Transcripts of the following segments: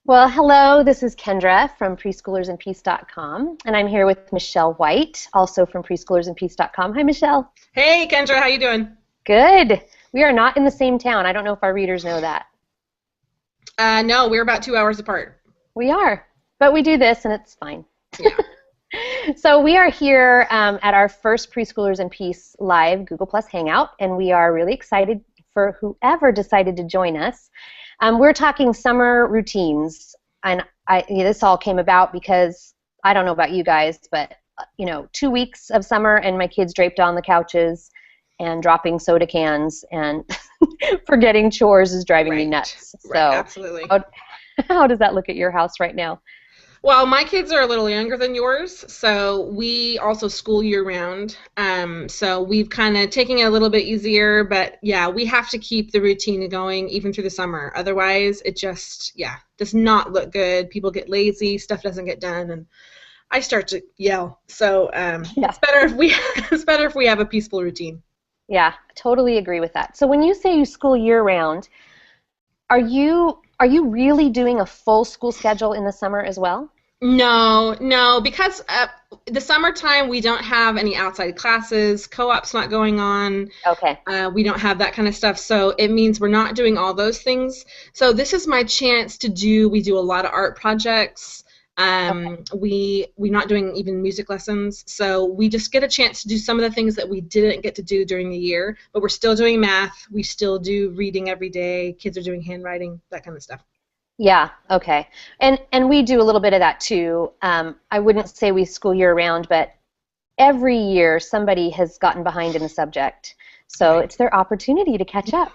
Well, hello, this is Kendra from PreschoolersandPeace.com, and I'm here with Michelle White, also from PreschoolersandPeace.com. Hi, Michelle. Hey, Kendra, how you doing? Good. We are not in the same town. I don't know if our readers know that. No, we're about 2 hours apart. We are, but we do this, and it's fine. Yeah. So we are here at our first Preschoolers and Peace live Google Plus Hangout, and we are really excited for whoever decided to join us. We're talking summer routines, and this all came about because I don't know about you guys, but 2 weeks of summer and my kids draped on the couches and dropping soda cans and forgetting chores is driving me nuts. Right, So absolutely. how does that look at your house right now? Well, my kids are a little younger than yours, so we also school year-round. So we've kind of taken it a little bit easier, but yeah, we have to keep the routine going even through the summer. Otherwise, it just, does not look good. People get lazy, stuff doesn't get done, and I start to yell. So it's better if we have a peaceful routine. Yeah, totally agree with that. So when you say you school year-round, are you really doing a full school schedule in the summer as well? No, because the summertime we don't have any outside classes, co-op's not going on. Okay. We don't have that kind of stuff, so it means we're not doing all those things. So this is my chance we do a lot of art projects. We're not doing even music lessons, so we just get a chance to do some of the things that we didn't get to do during the year, but we're still doing math, we still do reading every day, kids are doing handwriting, that kind of stuff. Yeah, okay. And we do a little bit of that too. I wouldn't say we school year round, but every year somebody has gotten behind in the subject. So it's their opportunity to catch up.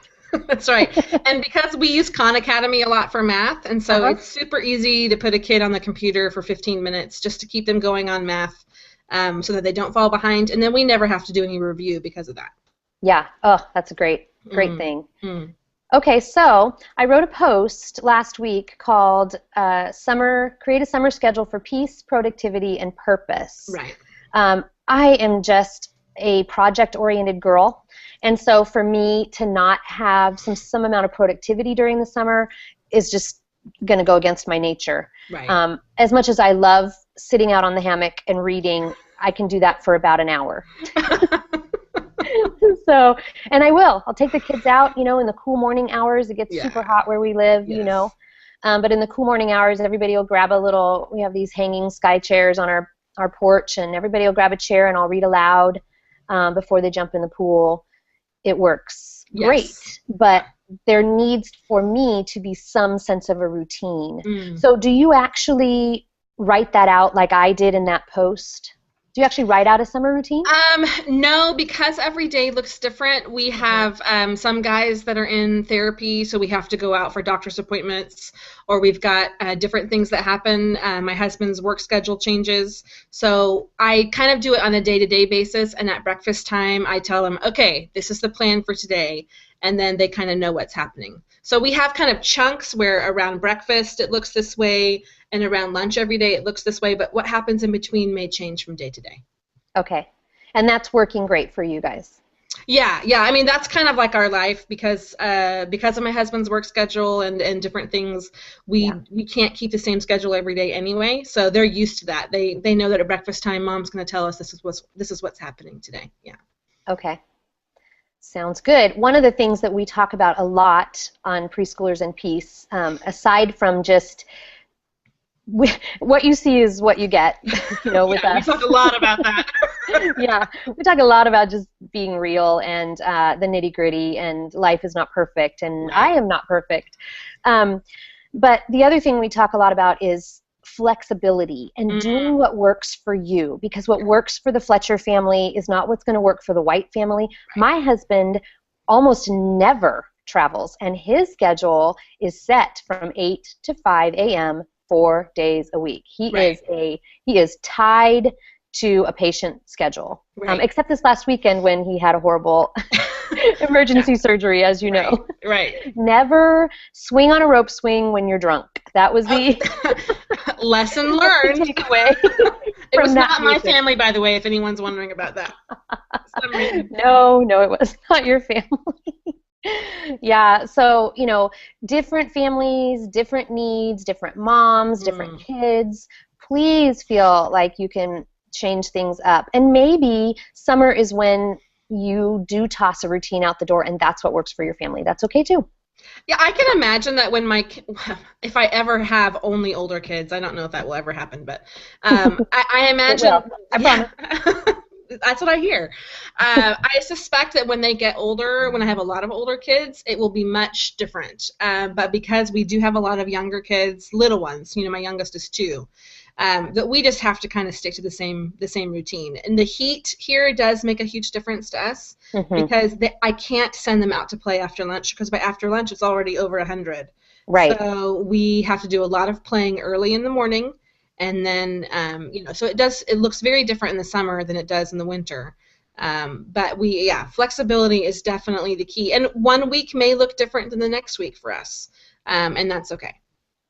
That's right. And because we use Khan Academy a lot for math, and so it's super easy to put a kid on the computer for 15 minutes just to keep them going on math so that they don't fall behind, and then we never have to do any review because of that. Yeah. Oh, that's a great thing. Mm. Okay, so I wrote a post last week called Create a Summer Schedule for Peace, Productivity, and Purpose. Right. I am just a project-oriented girl, and so for me to not have some amount of productivity during the summer is just going to go against my nature. Right. As much as I love sitting out on the hammock and reading, I can do that for about an hour. So, and I'll take the kids out, in the cool morning hours. It gets super hot where we live, but in the cool morning hours, everybody will grab we have these hanging sky chairs on our porch, and everybody will grab a chair and I'll read aloud before they jump in the pool. It works great, but there needs for me to be some sense of a routine. So do you actually write that out like I did in that post? Do you actually write out a summer routine? No, because every day looks different. We have some guys that are in therapy, so we have to go out for doctor's appointments, or we've got different things that happen. My husband's work schedule changes, so I kind of do it on a day-to-day basis, and at breakfast time I tell them, okay, this is the plan for today, and then they kind of know what's happening. So we have kind of chunks where around breakfast it looks this way, and around lunch every day it looks this way, but what happens in between may change from day to day. Okay. And that's working great for you guys. Yeah. I mean, that's kind of like our life because of my husband's work schedule and different things, we can't keep the same schedule every day anyway, so they're used to that. They know that at breakfast time Mom's going to tell us this is what's happening today. Yeah. Okay. Sounds good. One of the things that we talk about a lot on Preschoolers and Peace, aside from just what you see is what you get, with us. We talk a lot about that. Yeah, we talk a lot about just being real and the nitty-gritty, and life is not perfect, and I am not perfect. But the other thing we talk a lot about is flexibility and doing what works for you, because what works for the Fletcher family is not what's going to work for the White family. My husband almost never travels, and his schedule is set from 8 to 5 a.m. 4 days a week. He is tied to a patient schedule, except this last weekend when he had a horrible emergency surgery, as you know. Right. Never swing on a rope swing when you're drunk. That was the lesson learned. Takeaway. It was not my family, by the way, if anyone's wondering about that. No, it was not your family. Yeah, so, different families, different needs, different moms, different Mm. kids. Please feel like you can change things up. And maybe summer is when you do toss a routine out the door and that's what works for your family. That's okay too. Yeah, I can imagine that when if I ever have only older kids, I don't know if that will ever happen, but I It imagine, will. I yeah, promise. that's what I hear. I suspect that when they get older, when I have a lot of older kids, it will be much different. But because we do have a lot of younger kids, little ones, my youngest is 2. That we just have to kind of stick to the same routine. And the heat here does make a huge difference to us Hmm. because I can't send them out to play after lunch because by after lunch it's already over 100. Right. So we have to do a lot of playing early in the morning, and then so it looks very different in the summer than it does in the winter. But flexibility is definitely the key. And one week may look different than the next week for us, and that's okay.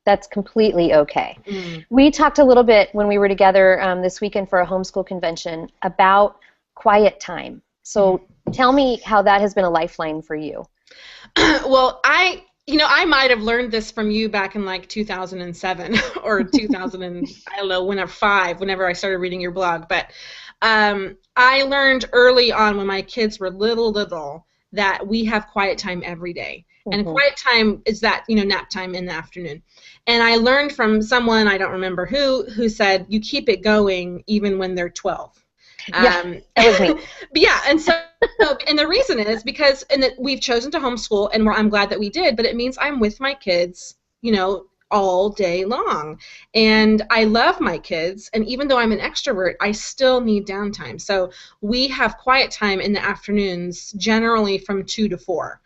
That's completely okay. Mm. We talked a little bit when we were together this weekend for a homeschool convention about quiet time. So tell me how that has been a lifeline for you. Well, I might have learned this from you back in like 2007 or 2000 and I don't know, whenever I started reading your blog. But I learned early on when my kids were little that we have quiet time every day. And Hmm. quiet time is that, nap time in the afternoon. And I learned from someone, I don't remember who said you keep it going even when they're 12. Yeah, that was me. But yeah, and the reason is because we've chosen to homeschool, and I'm glad that we did, but it means I'm with my kids, all day long. And I love my kids, and even though I'm an extrovert, I still need downtime. So we have quiet time in the afternoons, generally from 2 to 4.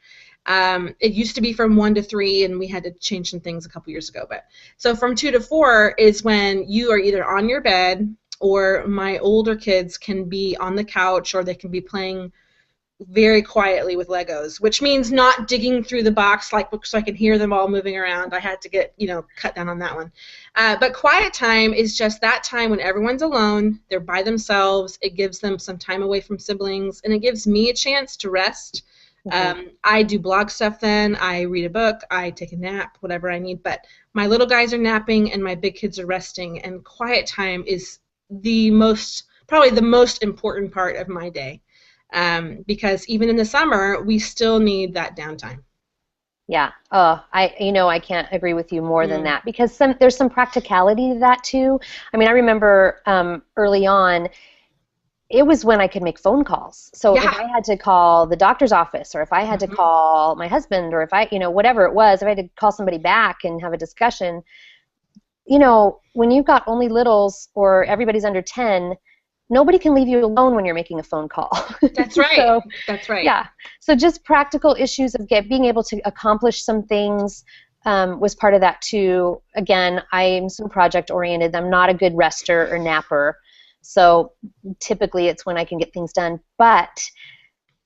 It used to be from 1 to 3, and we had to change some things a couple years ago. But so from 2 to 4 is when you are either on your bed or my older kids can be on the couch or they can be playing very quietly with Legos, which means not digging through the box so I can hear them all moving around. I had to get cut down on that one. But quiet time is just that time when everyone's alone, they're by themselves. It gives them some time away from siblings, and it gives me a chance to rest. I do blog stuff then. I read a book. I take a nap, whatever I need. But my little guys are napping and my big kids are resting, and quiet time is probably the most important part of my day. Because even in the summer, we still need that downtime. Yeah. Oh, I can't agree with you more than Mm. that because there's some practicality to that too. I mean, I remember early on, it was when I could make phone calls. So if Yeah. I had to call the doctor's office or if I had to Mhm. call my husband or if whatever it was, if I had to call somebody back and have a discussion, when you've got only littles or everybody's under 10, nobody can leave you alone when you're making a phone call. That's right. So, That's right. yeah. So just practical issues of being able to accomplish some things was part of that too. Again, I'm so project oriented. I'm not a good rester or napper. So typically it's when I can get things done. But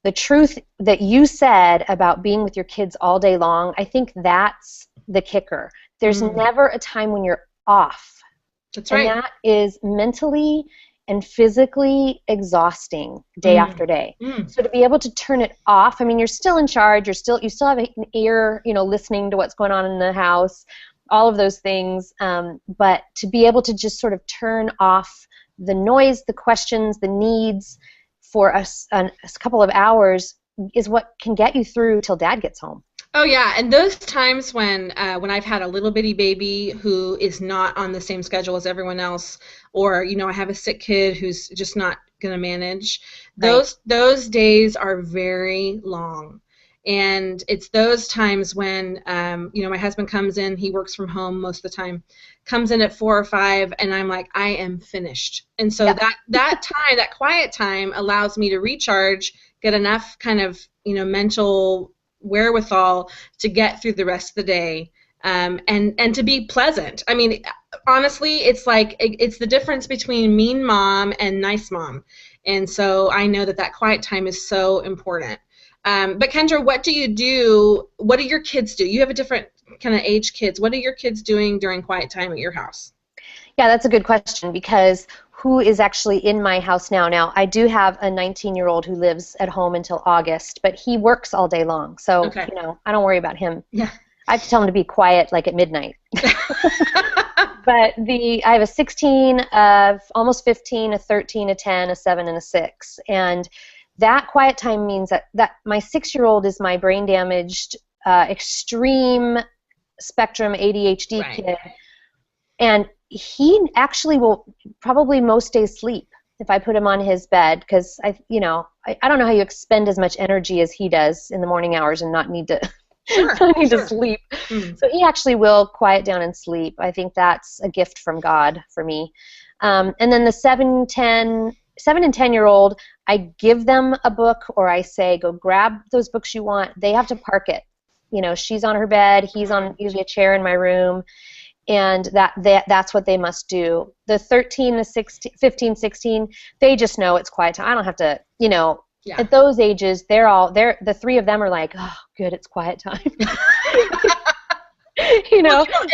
the truth that you said about being with your kids all day long, I think that's the kicker. There's Mm. never a time when you're off. That's And right. that is mentally and physically exhausting day Mm. after day. Mm. So to be able to turn it off, I mean, you're still in charge. You still have an ear, listening to what's going on in the house, all of those things. But to be able to just sort of turn off the noise, the questions, the needs for a couple of hours is what can get you through till Dad gets home. Oh yeah, and those times when I've had a little bitty baby who is not on the same schedule as everyone else, or I have a sick kid who's just not gonna manage, Right. those days are very long, and it's those times when my husband comes in, he works from home most of the time, comes in at 4 or 5, and I'm like, I am finished, and so Yeah. that time, that quiet time, allows me to recharge, get enough kind of mental wherewithal to get through the rest of the day, and to be pleasant. I mean, honestly, it's like it's the difference between mean mom and nice mom, and so I know that quiet time is so important. But Kendra, what do you do? What do your kids do? You have a different kind of age kids. What are your kids doing during quiet time at your house? Yeah, that's a good question because who is actually in my house now. Now, I do have a 19-year-old who lives at home until August, but he works all day long, so Okay. I don't worry about him. Yeah. I have to tell him to be quiet, like at midnight. But I have a 16, almost 15, a 13, a 10, a 7, and a 6, and that quiet time means that my 6-year-old is my brain damaged, extreme spectrum ADHD kid, and he actually will probably most days sleep if I put him on his bed, because I don't know how you expend as much energy as he does in the morning hours and not need to to sleep. Mm. So he actually will quiet down and sleep. I think that's a gift from God for me. And then the 7 and 10-year-old, I give them a book, or I say, go grab those books you want. They have to park it. She's on her bed, he's on usually a chair in my room, and that's what they must do. The 13, the 16, 15, 16, they just know it's quiet time. I don't have to, at those ages, the three of them are like, oh, good, it's quiet time. And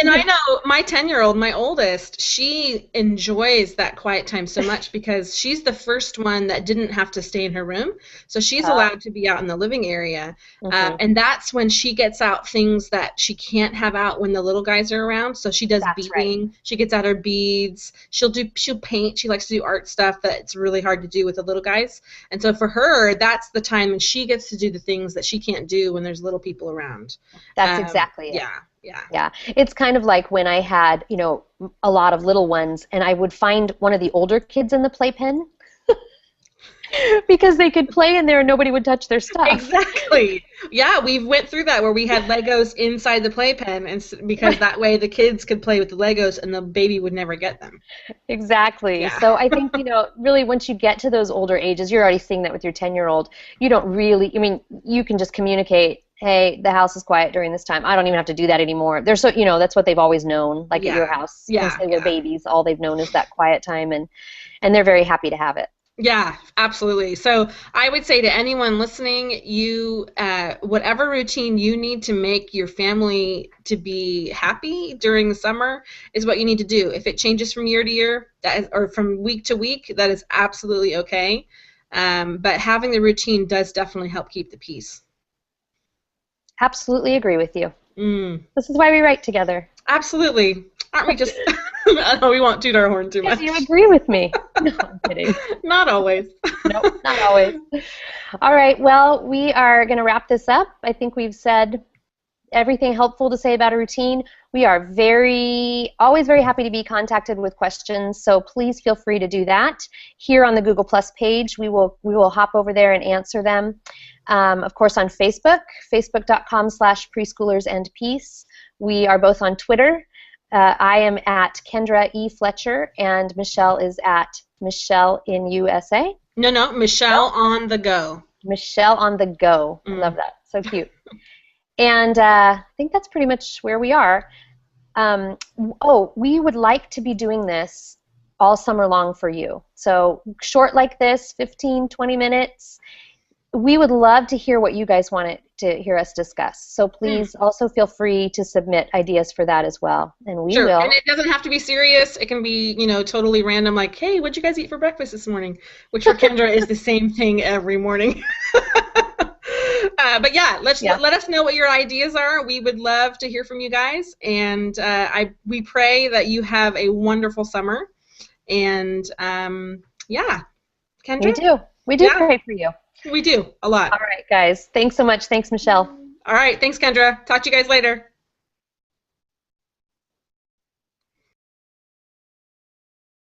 I know my 10-year-old, my oldest, she enjoys that quiet time so much because she's the first one that didn't have to stay in her room. So she's allowed to be out in the living area. And that's when she gets out things that she can't have out when the little guys are around. So she does beading. Right. She gets out her beads. She'll paint. She likes to do art stuff that's really hard to do with the little guys. And so for her, that's the time when she gets to do the things that she can't do when there's little people around. That's exactly it. Yeah. Yeah, it's kind of like when I had, a lot of little ones, and I would find one of the older kids in the playpen because they could play in there and nobody would touch their stuff. Exactly. Yeah, we went through that where we had Legos inside the playpen, and because that way the kids could play with the Legos and the baby would never get them. Exactly. Yeah. So I think, really once you get to those older ages, you're already seeing that with your 10-year-old, you don't really, you can just communicate, hey, the house is quiet during this time. I don't even have to do that anymore. They're so, that's what they've always known, like at your house. Since they were babies, all they've known is that quiet time, and they're very happy to have it. Yeah, absolutely. So I would say to anyone listening, you, whatever routine you need to make your family to be happy during the summer is what you need to do. If it changes from year to year, or from week to week, that is absolutely okay. But having the routine does definitely help keep the peace. Absolutely agree with you. This is why we write together. Absolutely. Aren't we just... I know we won't toot our horn too much. You agree with me. No, I'm kidding. Not always. Nope, not always. All right, well, we are going to wrap this up. I think we've said everything helpful to say about a routine. We are always very happy to be contacted with questions, so please feel free to do that. Here on the Google Plus page, we will hop over there and answer them. Of course, on Facebook, facebook.com/Preschoolers and Peace. We are both on Twitter. I am at Kendra E. Fletcher, and Michele is at Michele in USA. No, Michele on the go. Michele on the go. I love that. So cute. And I think that's pretty much where we are. We would like to be doing this all summer long for you. So short like this, 15, 20 minutes. We would love to hear what you guys want to hear us discuss. So please also feel free to submit ideas for that as well. And we will. And it doesn't have to be serious. It can be, totally random, like, hey, what'd you guys eat for breakfast this morning? Which for Kendra is the same thing every morning. But yeah, let us know what your ideas are. We would love to hear from you guys. And we pray that you have a wonderful summer. And Kendra? We do pray for you. We do, a lot. All right, guys. Thanks so much. Thanks, Michele. All right. Thanks, Kendra. Talk to you guys later.